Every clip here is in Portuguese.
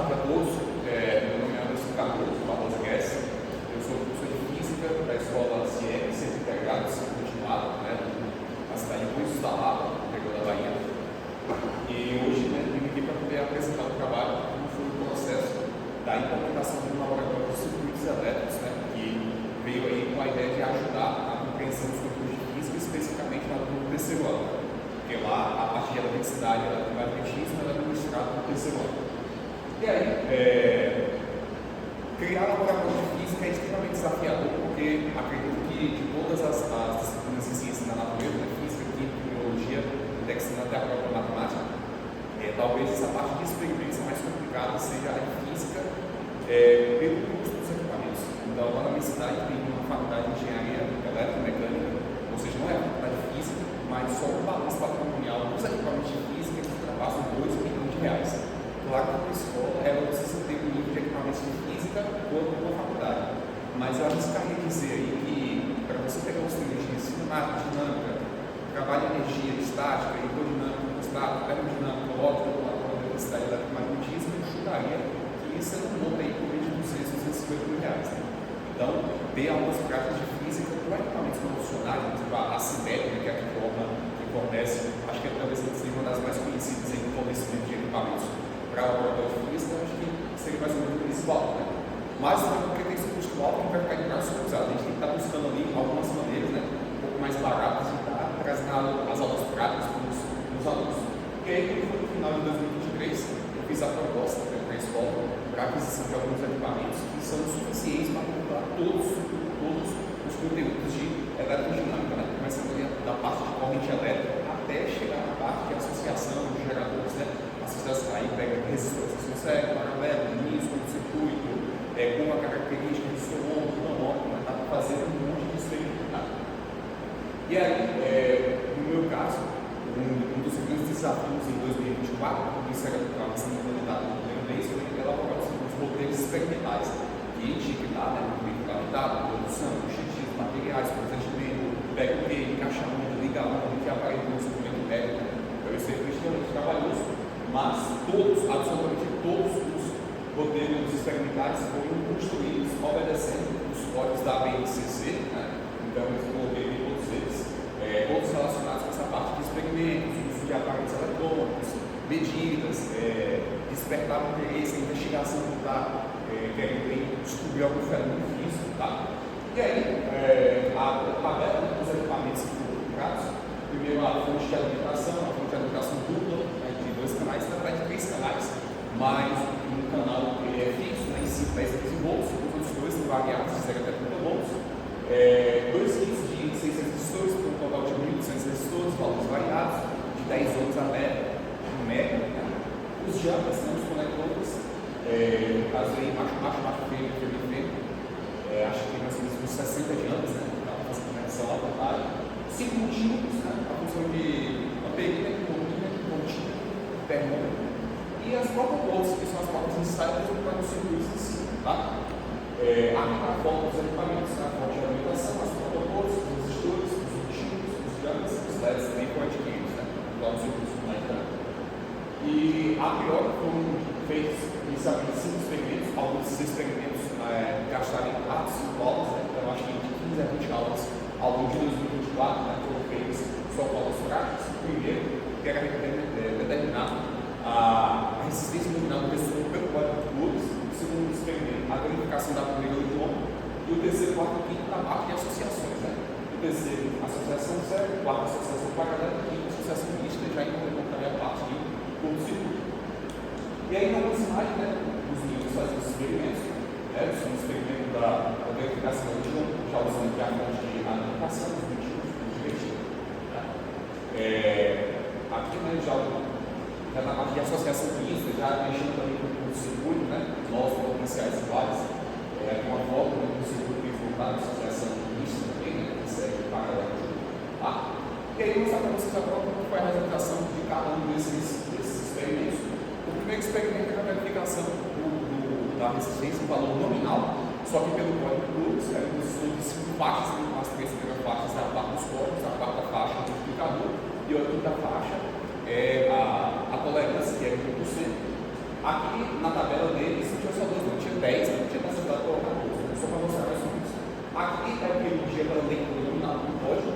tarde a todos. Meu nome é Anderson Cardoso Barbosa Guedes. Eu sou professor de Física da Escola CIEP, Centro Integrado de Ensino Continuado, na cidade de Cruz da Lapa, no interior da Bahia. E hoje vim aqui para poder apresentar o trabalho, como foi o processo da implementação de um laboratório de circuitos elétricos, que veio aí com a ideia de ajudar a compreensão dos conteúdos de física, especificamente na turma do terceiro ano. Porque lá, a parte de eletricidade e magnetismo era administrada no terceiro ano. E aí, criar laboratório de física é extremamente desafiador, porque acredito que de todas as disciplinas de ciência da natureza, física, química, biologia, indexando até a própria matemática, talvez essa parte de experimentos mais complicada seja a de física, pelo custo dos equipamentos. Então, lá na minha cidade tem uma faculdade de engenharia eletromecânica, ou seja, não é a faculdade de física, mas só o balanço patrimonial dos equipamentos de física que ultrapassam R$2 milhões. Claro que a escola ela precisa ter um nível de equipamentos de física quanto a faculdade, mas eu arriscaria dizer aí que para você pegar os treinos de cinemática, dinâmica, trabalho de energia, estática, hidrodinâmica, estática, termodinâmica, óptica, eletricidade, eletromagnetismo, eu chutaria que isso é um monte aí por meio de R$250 mil. Então, ter aulas práticas de física com equipamentos profissionais, tipo a Assimétrica, que é a que fornece, acho que talvez seja uma das mais conhecidas em fornecimento de equipamentos para o laboratório de física, acho que seria mais ou menos o principal, Mas também porque tem esse custo alto, que vai ficar de braço cruzado. A gente tem que estar buscando ali algumas maneiras, um pouco mais baratas de estar trazendo as aulas práticas para os alunos. E aí, no final de 2023, eu fiz a proposta para a escola para a aquisição de alguns equipamentos que são suficientes para comprar todos os conteúdos de eletrodinâmica, começando ali da parte de corrente elétrica até chegar na parte de associação de geradores, associação, aí pega resistência séria, paralelo, início, curto-circuito, com a característica de sonômetro, não óptimo, está fazendo um monte de experimento. E aí, no meu caso, um dos grandes desafios em 2024, isso era a missão da unidade do inglês, foi elaborar os modelos experimentais, que tinha que dar, no meio da produção, objetivo, materiais, procedimento, pega o que, encaixa onde, liga onde, que aparelho no instrumento médico. Então, isso é extremamente trabalhoso, mas absolutamente todos os modelos experimentais foram construídos obedecendo os códigos da BNCC, então eu coloquei todos eles, todos relacionados com essa parte de experimentos, uso de aparelhos eletrônicos, medidas, despertar o interesse, a investigação que está querendo descobrir algum fenômeno físico. E aí, a tabela dos equipamentos que foram publicados, primeiro a fonte de alimentação dupla, de 2 canais, na verdade 3 canais, mais um canal que é fixo, em 5, 10, 15 volts, os outros dois são variados, de 0 até 30 volts, 2 kits de 600 resistores, com um total de 1.200 resistores, valores variados, de 10 ohms até 1 mega, os juntas, os conectores, no caso aí, macho, fêmea, acho que tem mais ou menos uns 60 juntas, para fazer conexão à vontade, 5 multímetros, a função de amperina, contínuo, termômetro, e as protocolos, que são as próprias insights para os circuitos em si. Aqui na foto dos equipamentos, a fonte de alimentação, as protocolos, os resistores, os multímetros, os juntas, os LEDs também foram adquiridos, para os circuitos fundamentais. E a priori foram feitos inicialmente 5 experimentos, alguns desses experimentos gastaram em 5 aulas, então acho que de 15 a 20 aulas ao longo de 2024, foram feitas só aulas práticas. O primeiro, que era determinar a resistência nominal do resistor pelo código de luz, o segundo experimento, a verificação da primeira eletrônica, e o terceiro, quarto e quinto, na parte de associações. O terceiro, associação zero, o quarto, associação paralela, e o quinto, associação mista, já implementando também a parte de curto-circuito. E aí, na nossa imagem, os meninos fazem os experimentos, o experimento da verificação de um, já usando aqui a fonte de alimentação, os motivos, os divertidos. Aqui, já na parte de associação mista, já mexendo também com o circuito, novos potenciais iguais, uma forma do circuito que voltado à associação mista também, que segue paralelo. E aí, eu vou mostrar para vocês agora como foi a representação de cada um desses experimentos. O primeiro experimento é a verificação da resistência, o valor nominal, só que pelo código Cruz, era um estudo de 5 faixas, as 3 primeiras faixas é a parte dos códigos, a quarta faixa é o multiplicador, e a quinta faixa é a tolerância, que é 20%. Aqui na tabela deles tinha só 2, não tinha 10, não tinha necessidade de colocar 12, só para mostrar mais ou menos. Aqui é o que eu pedia para leitura nominal do código.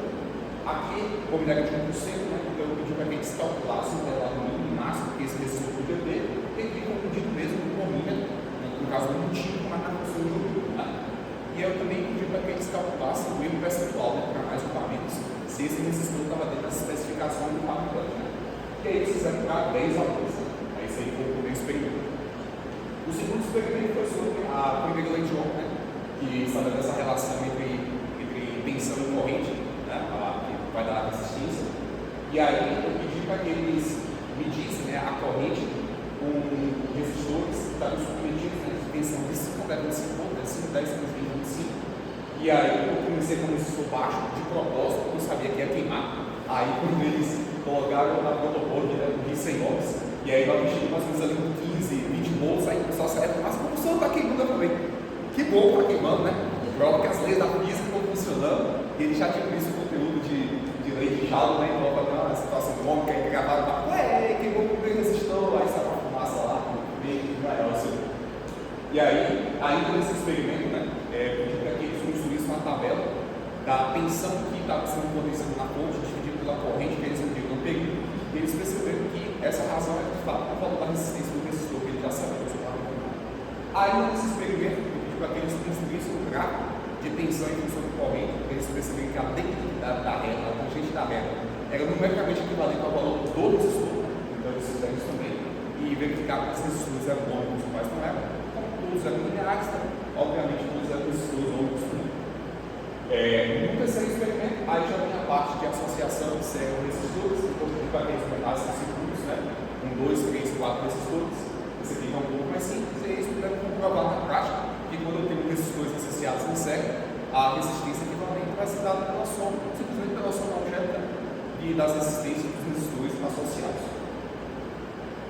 Aqui, como ele era de 1%, né, então eu pedi para que eles calculassem o intervalo mínimo e máximo que esse resistor podia ter, e aqui foi pedido mesmo no domínio, no caso do motivo, mas na função de jogo. Né? E eu também pedi para que eles calculassem o erro percentual, né, para mais equipamentos, se esse resistor estava dentro das especificações do fabricante. Né? E aí eles fizeram para 10 alunos. Né? Aí esse aí foi o primeiro experimento. O segundo experimento foi sobre a primeira lei de Ohm, né, que estabelece essa relação entre tensão e corrente, né, que vai dar resistência. E aí eu pedi para que eles medissem, né, a corrente com resistores que estavam submetidos, né, de tensão de 5 até 25 volts, 5, 10, 15, 25. E aí eu comecei com um resistor baixo, de propósito, porque eu sabia que ia queimar. Aí quando eles colocaram na protoboard, né, de 100 ohms, e aí vai mexer mais ou menos ali com 15, 20 volts, aí o pessoal saiu, mas como o senhor está queimando? Eu falei, que bom está queimando, né? Prova que as leis da física estão funcionando, e ele já tinha visto o conteúdo de lei de Joule, né? Então, uma situação cômica, aí gravaram lá, ué, queimou o primeiro resistor, aí saiu uma fumaça lá, meio maior, assim. E aí, ainda nesse experimento, né? Pedi para que eles construíssem uma tabela da tensão que estava sendo fornecida na fonte, dividida pela corrente que eles mediram no período, e eles perceberam que essa razão é de fato por falta da resistência do resistor, que ele já sabia que estava queimando. Ainda nesse experimento, para que eles construíssem um gráfico de tensão em função de corrente, para eles perceberem que a declividade da reta, a tangente da reta, era numericamente equivalente ao valor do resistor. Então eles fizeram isso também e verificaram que os resistores eram ômicos, mas não eram. Como todos eram lineares, né? Obviamente todos eram resistores ômicos também. No terceiro experimento, aí já vem a parte de associação de série de resistores, que eu pedi para que eles montassem circuitos, né? 1, 2, 3, 4 resistores. Esse aqui é um pouco mais simples, e eles puderam comprovar na prática que quando eu tenho resistores associados em série, a resistência equivalente vai ser dada pela soma, simplesmente pela soma algébrica das resistências dos resistores associados.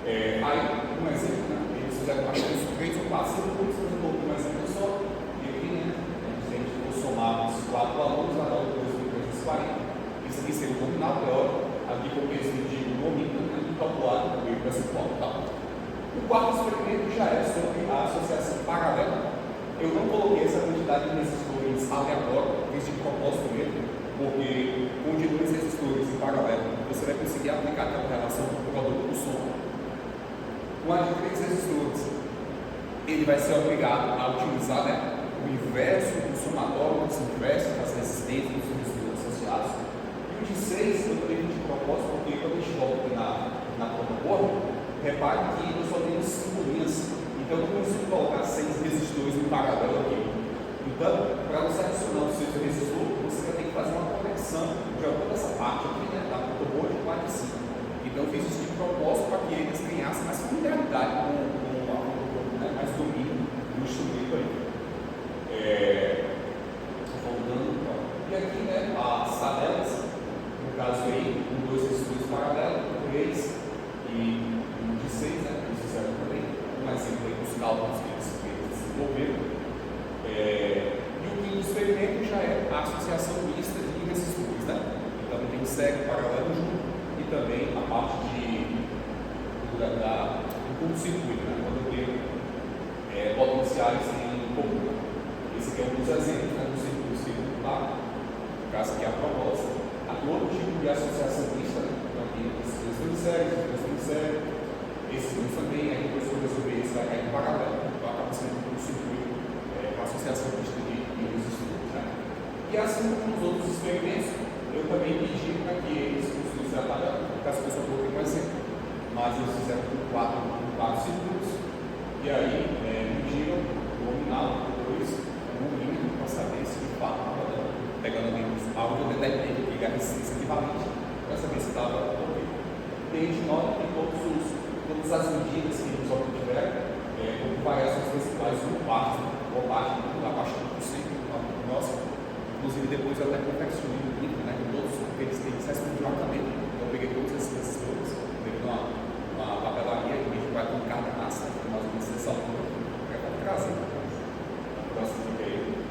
Aí, um exemplo, né? Eles fizeram acho que 3 ou 4 circuitos, mas eu coloquei um exemplo só, e aqui, né? A gente for somar os 4 valores, vai dar o 2.340. Isso aqui seria o nominal teórico, aqui porque eles mediram o domínio, né? E calcularam o erro percentual, tá? O quarto experimento já é sobre a associação paralela. Eu não coloquei essa quantidade de resistores aleatória, fiz de propósito mesmo, porque com de 2 resistores em paralelo, você vai conseguir aplicar aquela relação do produto do som. Com a de 3 resistores, ele vai ser obrigado a utilizar, né, o inverso do somatório, o inverso das resistências dos resistores associados. E o de 6 eu também fiz de propósito, porque quando a gente volta na protoboard, repare que nós só temos 5 linhas, então eu não consigo colocar 6 resistores em paralelo aqui. Então, para você adicionar o 6 resistor, você vai ter que fazer uma conexão de alguma dessa parte aqui, né, da protoboard com a de cima. Então, eu fiz isso de propósito para que eles ganhassem mais familiaridade com a protoboard, né, mais domínio do instrumento aí. Voltando, então. E aqui, né, as tabelas, no caso aí, com 2 resistores paralelos, 3 e 6, né, eles fizeram também, um exemplo aí dos cálculos que eles desenvolveram. E o quinto experimento já é a associação mista de resistores, né? Então tem série paralelo junto e também a parte do curto-circuito, né? Quando eu tenho potenciais em comum. Esse aqui é um dos exemplos, né, dos circuitos que eu vou dar. No caso aqui é a proposta. Aqui outro tipo de associação mista, né? Então aqui esses resistores de série, esse também, aí depois que eu resolver isso, vai cair em paralelo, então acaba sendo um circuito com associação de resistores. Né? E assim como nos outros experimentos, eu também pedi para que eles construíssem a tabela, caso a pessoa coloque um exemplo, mas eles fizeram com 4 circuitos, e aí mediram o nominal, depois o mínimo, para saber se de fato estava pegando algo que eu determinei que é a resistência equivalente, para saber se estava ok. E a gente nota que todas as medidas que eles obtiveram, com variações principais, uma parte abaixo de 1%, nossa, inclusive depois eu até confeccionei um livro, né, com todos eles respondem diretamente, então eu peguei todos esses resistores, peguei uma papelaria que a gente vai com cada massa, mais ou menos dessa altura, que é para trazer na próxima vídeo.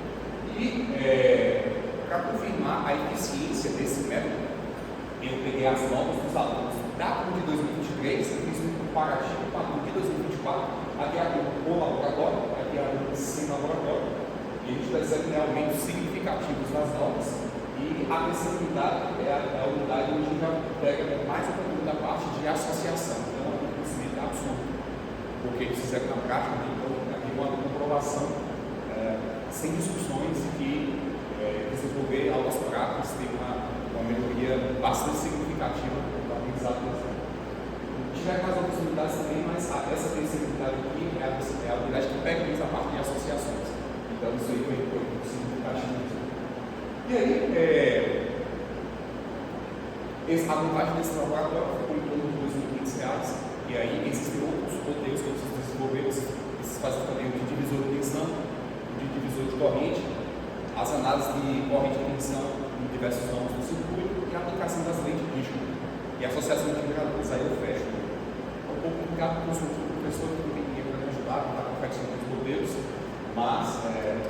E para confirmar a eficiência desse método, eu peguei as notas dos alunos da turma de 2023, eu fiz um comparativo com a turma de 2024, aqui é a turma com laboratório, aqui é a turma sem laboratório, e a gente percebe aumentos significativos nas notas, e a terceira unidade é a unidade onde a gente já pega mais um pouquinho da parte de associação, então é um conhecimento absurdo, porque eles fizeram na prática, né? Então aqui uma comprovação sem discussões que desenvolver aulas práticas tem uma melhoria bastante significativa no aprendizado do exame. Tiver mais outras unidades também, mas essa terceira unidade aqui é a unidade que pega mais a parte de associações. Então isso aí foi muito significativo. E aí, a vantagem desse laboratório foi em torno de R$2.500, e aí existem outros roteiros que vocês desenvolveram, esses fazem também o de divisor de tensão, o de divisor de corrente, as análises de corrente de tensão em diversos ramos do circuito e a aplicação das leis de Dirichlet e a associação de geradores. Aí eu fecho. É um pouco complicado com o professor que não tem ninguém para me ajudar, não está confeccionando os modelos, mas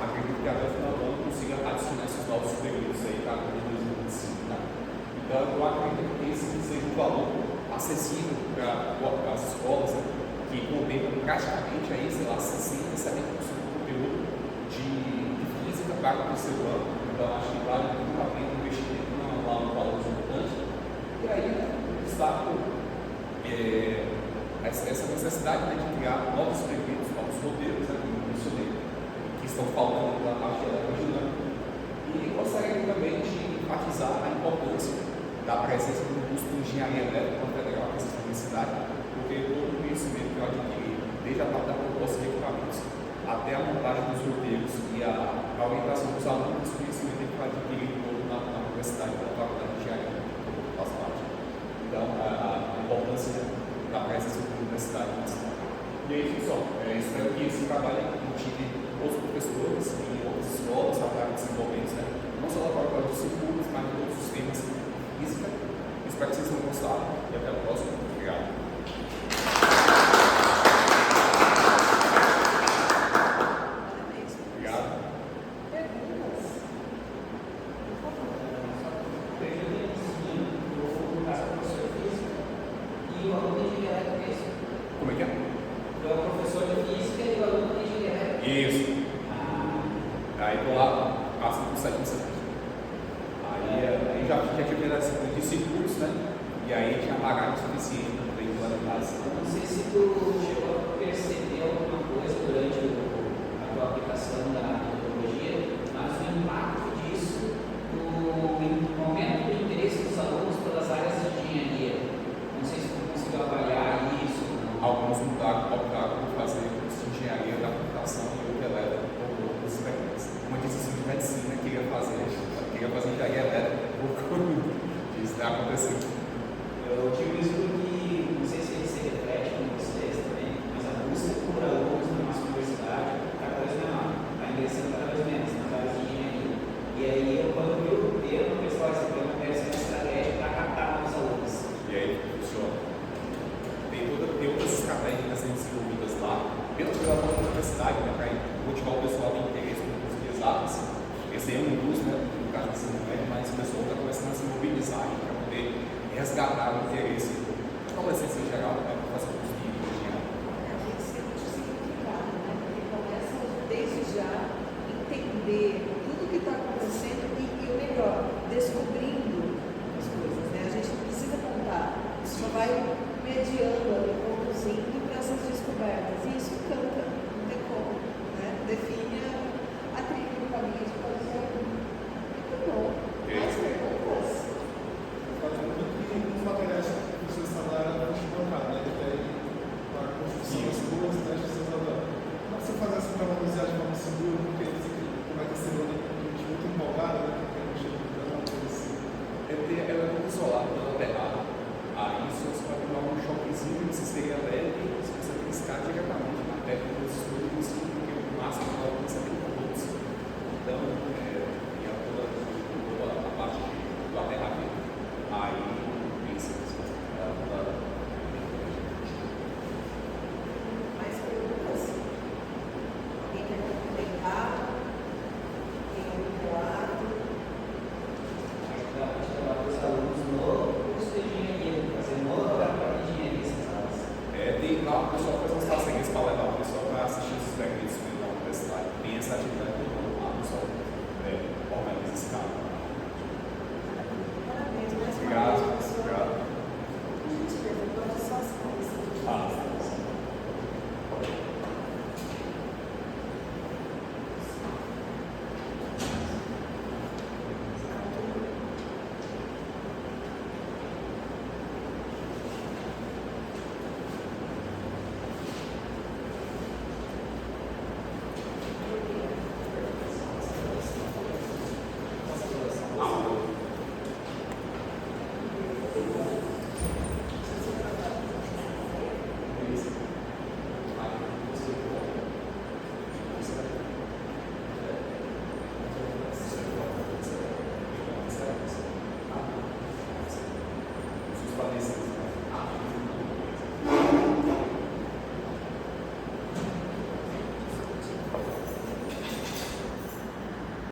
acredito que até o final do ano consiga adicionar esses novos períodos aí para 2025. Tá? Então eu acredito que esse seja um valor acessível para as escolas, né, que contemplam praticamente aí, sei lá, 60%, 70% do conteúdo de física para o terceiro ano. Então acho que vale muito a pena investir lá no valor importante. E aí, destaco essa necessidade, né, de criar novos experimentos, novos modelos, né, como eu mencionei, que estão faltando na parte eletrodinâmica. E gostaria também de enfatizar a importância da presença do curso de engenharia elétrica na Federal da Universidade, porque todo o conhecimento que eu adquiri, desde a parte da proposta de equipamentos até a montagem dos roteiros e a orientação dos alunos, esse conhecimento que eu adquiri todo na Universidade da Faculdade de Engenharia, que faz parte. Então, a importância da presença da universidade na cidade. E aí, pessoal, espero que esse trabalho motive outros professores em outras escolas a estarem desenvolvendo, né? Não só na prova dos circuitos, mas em todos os temas de física. Espero que vocês tenham gostado e até o próximo. Obrigado. Como é que é? É o professor de física e o aluno de engenharia. Isso. Aí tô lá, passa por 7 semestre. Aí já tinha pedaço de circuitos, né? E aí tinha bagagem suficiente para poder implementar isso. Não sei se tu chegou a perceber alguma coisa durante a tua aplicação da metodologia, mas o impacto disso no aumento do interesse dos alunos pelas áreas de engenharia. Não sei se tu conseguiu avaliar isso. Alguns optaram por fazer curso de engenharia da computação e outro elétrico por outras experiências. Uma disse de medicina queria fazer engenharia elétrica por conta disso está acontecendo. Eu digo isso porque, não sei se ele se reflete com vocês também, mas a busca por alunos na nossa universidade está cada vez menor, está ingressando cada vez menos nas áreas de engenharia. E aí, quando eu vi o termo, o pessoal deve ser uma estratégia para captar novos alunos. E aí, funciona. Tem outras estratégias sendo desenvolvidas lá, pela própria universidade, né, para motivar o pessoal a ter interesse no curso de exatas. Esse aí é um dos, né, no caso do ensino médio, mas o pessoal está começando a se mobilizar para poder resgatar o interesse da adolescência em geral, né, para fazer curso de engenharia. A gente se sente significado, né, porque começa desde já entender tudo o que está acontecendo e o melhor, descobrindo as coisas, né? A gente não precisa contar, só vai mediando ali, conduzindo para essas descobertas. E isso canta, não tem como, né? Define a trilha do caminho de fazer. Muito bom. Mais perguntas? Os materiais que vocês trabalham na bancada, né? Que tem a construção das ruas, né? Que vocês trabalham. Como você faz essa para manusear de forma segura? Porque como é que você vai ter muito empolgado, né? Porque não chega uma coisa assim. Ela é muito isolada pela terrada. Aí, se você vai pegar um choquezinho, você seria leve e você precisa riscar diretamente na técnica dos estudos, porque o máximo que ela alcança é 30 volts. Então,